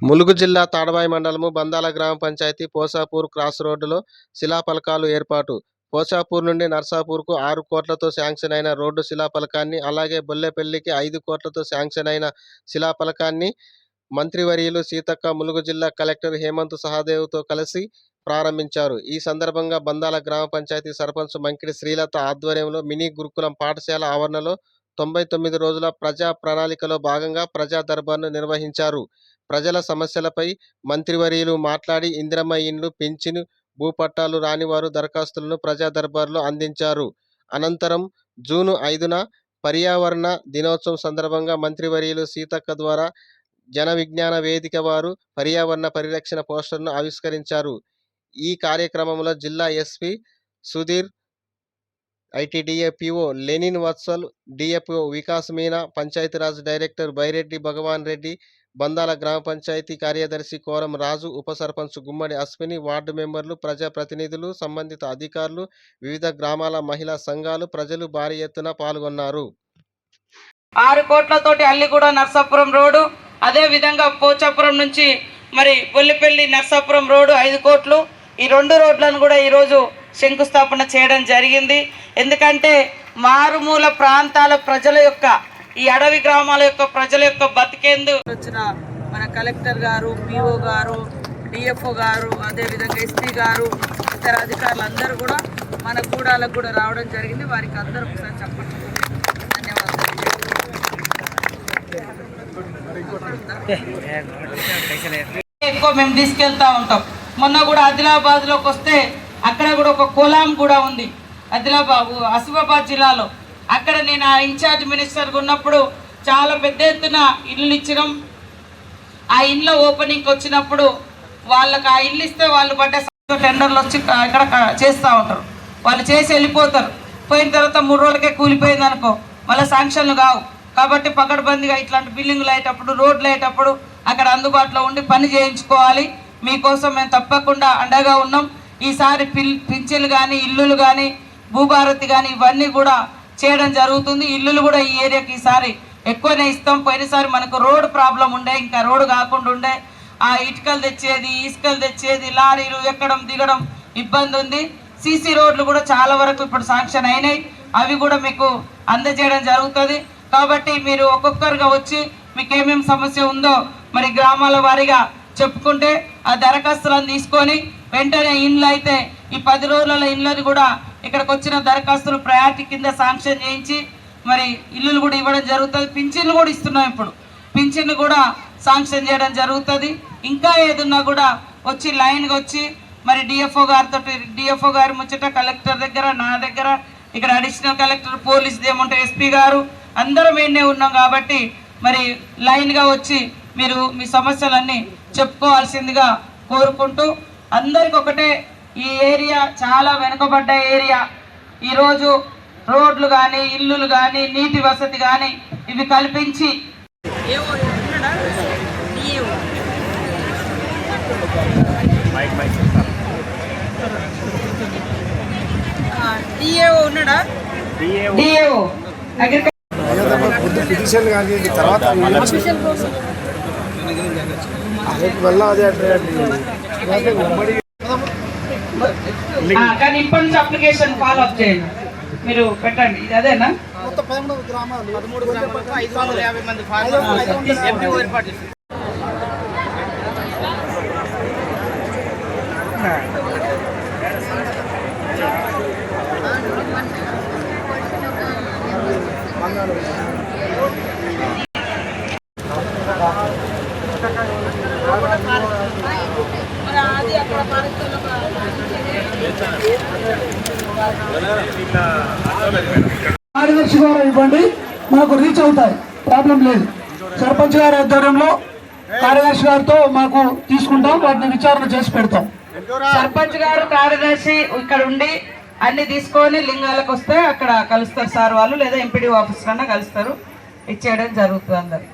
ములుగు జిల్లా తాడవాయి మండలము బందాల గ్రామ పంచాయతీ పోసాపూర్ క్రాస్ రోడ్డులో శిలాఫలకాలు ఏర్పాటు. పోసాపూర్ నుండి నర్సాపూర్కు 6 కోట్లతో శాంక్షన్ అయిన రోడ్డు శిలాఫలకాన్ని, అలాగే బొల్లెపల్లికి 5 కోట్లతో శాంక్షన్ అయిన శిలాఫలకాన్ని మంత్రివర్యులు సీతక్క ములుగు జిల్లా కలెక్టర్ హేమంత్ సహదేవ్తో కలిసి ప్రారంభించారు. ఈ సందర్భంగా బందాల గ్రామ పంచాయతీ సర్పంచ్ మంకిడి శ్రీలత ఆధ్వర్యంలో మినీ గురుకులం పాఠశాల ఆవరణలో 99 రోజుల ప్రజా ప్రణాళికలో భాగంగా ప్రజా దర్బార్ను నిర్వహించారు. ప్రజల సమస్యలపై మంత్రివర్యులు మాట్లాడి ఇందిరమ్మ ఇండ్లు, పింఛను, భూపట్టాలు రానివారు దరఖాస్తులను ప్రజా దర్బార్లో అందించారు. అనంతరం జూన్ 5న పర్యావరణ దినోత్సవం సందర్భంగా మంత్రివర్యులు సీతక్క ద్వారా జన విజ్ఞాన వేదిక వారు పర్యావరణ పరిరక్షణ పోస్టర్ను ఆవిష్కరించారు. ఈ కార్యక్రమంలో జిల్లా SP Sudhir, ITDA PO Lenin Vatsal, DFO Vikas Meena, Panchayati Raj director Byreddy Bhagavan Reddy, Bandala గ్రామ పంచాయతీ కార్యదర్శి కోరం రాజు, ఉప సర్పంచ్ గుమ్మడి అశ్విని, వార్డు మెంబర్లు, ప్రజా ప్రతినిధులు, సంబంధిత అధికారులు, వివిధ గ్రామాల మహిళా సంఘాలు, ప్రజలు భారీ ఎత్తున పాల్గొన్నారు. 6 కోట్లతోటి అల్లిగూడ నర్సాపురం రోడ్డు, అదే విధంగా పోచాపురం నుంచి మరి బొల్లిపల్లి నర్సాపురం రోడ్డు 5 కోట్లు. ఈ 2 రోడ్లను కూడా ఈరోజు శంకుస్థాపన చేయడం జరిగింది. ఎందుకంటే మారుమూల ప్రాంతాల ప్రజల యొక్క, ఈ అడవి గ్రామాల యొక్క ప్రజల యొక్క బతికేందు వచ్చిన మన కలెక్టర్ గారు, పిఓ గారు, డిఎఫ్ఓ గారు, అదేవిధంగా ఎస్పీ గారు, ఇతర అధికారులు అందరూ కూడా మన గూడాలకు కూడా రావడం జరిగింది. వారికి అందరూ ఒకసారి చెప్పండి. ధన్యవాదాలు. ఎక్కువ మేము తీసుకెళ్తా ఉంటాం. మొన్న కూడా ఆదిలాబాద్లోకి వస్తే అక్కడ కూడా ఒక కోలాం కూడా ఉంది, ఆసిఫాబాద్ జిల్లాలో. అక్కడ నేను ఆ ఇన్ఛార్జ్ మినిస్టర్గా ఉన్నప్పుడు చాలా పెద్ద ఎత్తున ఇల్లు ఇచ్చినాం. ఆ ఇళ్ళ ఓపెనింగ్కి వచ్చినప్పుడు వాళ్ళకి ఆ ఇల్లు ఇస్తే వాళ్ళు పడ్డ టెండర్లు వచ్చి ఇక్కడ చేస్తూ ఉంటారు. వాళ్ళు చేసి వెళ్ళిపోతారు. పోయిన తర్వాత 3 రోజులకే కూలిపోయింది అనుకో, మళ్ళీ శాంక్షన్లు కావు. కాబట్టి పకడ్బందీగా ఇట్లాంటి బిల్డింగ్లు అయ్యేటప్పుడు, రోడ్లు అయ్యేటప్పుడు అక్కడ అందుబాటులో ఉండి పని చేయించుకోవాలి. మీకోసం మేము తప్పకుండా అండగా ఉన్నాం. ఈసారి పింఛన్లు కానీ, ఇల్లులు కానీ, భూభారతి కానీ ఇవన్నీ కూడా చేయడం జరుగుతుంది. ఇల్లులు కూడా ఈ ఏరియాకి ఈసారి ఎక్కువనే ఇస్తాం. పోయినసారి మనకు రోడ్డు ప్రాబ్లం ఉండే, ఇంకా రోడ్డు కాకుండా ఉండే. ఆ ఇటుకలు తెచ్చేది, ఇసుకలు తెచ్చేది, లారీలు ఎక్కడం దిగడం ఇబ్బంది ఉంది. సీసీ రోడ్లు కూడా చాలా వరకు ఇప్పుడు శాంక్షన్ అయినాయి. అవి కూడా మీకు అందజేయడం జరుగుతుంది. కాబట్టి మీరు ఒక్కొక్కరుగా వచ్చి మీకు ఏమేమి సమస్య ఉందో మరి గ్రామాల వారీగా చెప్పుకుంటే ఆ దరఖాస్తులను తీసుకొని వెంటనే ఇండ్లు అయితే ఈ 10 రోజుల ఇండ్లని కూడా ఇక్కడికి వచ్చిన దరఖాస్తులు ప్రయారిటీ కింద శాంక్షన్ చేయించి మరి ఇల్లులు కూడా ఇవ్వడం జరుగుతుంది. పింఛన్లు కూడా ఇస్తున్నాం. ఇప్పుడు పింఛన్లు కూడా శాంక్షన్ చేయడం జరుగుతుంది. ఇంకా ఏదున్నా కూడా వచ్చి లైన్గా వచ్చి మరి డిఎఫ్ఓ గారితో, డిఎఫ్ఓ గారి ముచ్చట కలెక్టర్ దగ్గర, నా దగ్గర, ఇక్కడ అడిషనల్ కలెక్టర్, పోలీస్ ఏమంటే ఎస్పీ గారు, అందరం ఏండే ఉన్నాం. కాబట్టి మరి లైన్గా వచ్చి మీరు మీ సమస్యలన్నీ చెప్పుకోవాల్సిందిగా కోరుకుంటూ, అందరికి ఒకటే, ఈ ఏరియా చాలా వెనుకబడ్డ ఏరియా. ఈరోజు రోడ్లు కానీ, ఇల్లులు కానీ, నీటి వసతి కానీ ఇవి కల్పించి డిఏఓ ఉన్నాడా, డిఏఓ కానీ ఇప్పటి నుంచి అప్లికేషన్ ఫాలో అప్ చేయండి. మీరు పెట్టండి. ఇది అదేనా? 13 గ్రామాలు 550 మంది ఫార్మర్స్ ఏర్పాటు చేస్తారు. కార్యదర్శి గారు ఇవ్వండి, మాకు రీచ్ అవుతాయి, ప్రాబ్లం లేదు. సర్పంచ్ గారి ఆధ్వర్యంలో కార్యదర్శి గారితో మాకు తీసుకుంటాం, వాటిని విచారణ చేసి పెడతాం. సర్పంచ్ గారు, కార్యదర్శి ఇక్కడ ఉండి అన్ని తీసుకొని లింగాలకు వస్తే అక్కడ కలుస్తారు సార్ వాళ్ళు, లేదా ఎంపీడీ ఆఫీస్ కన్నా కలుస్తారు. ఇచ్చేయడం జరుగుతుంది అందరికి.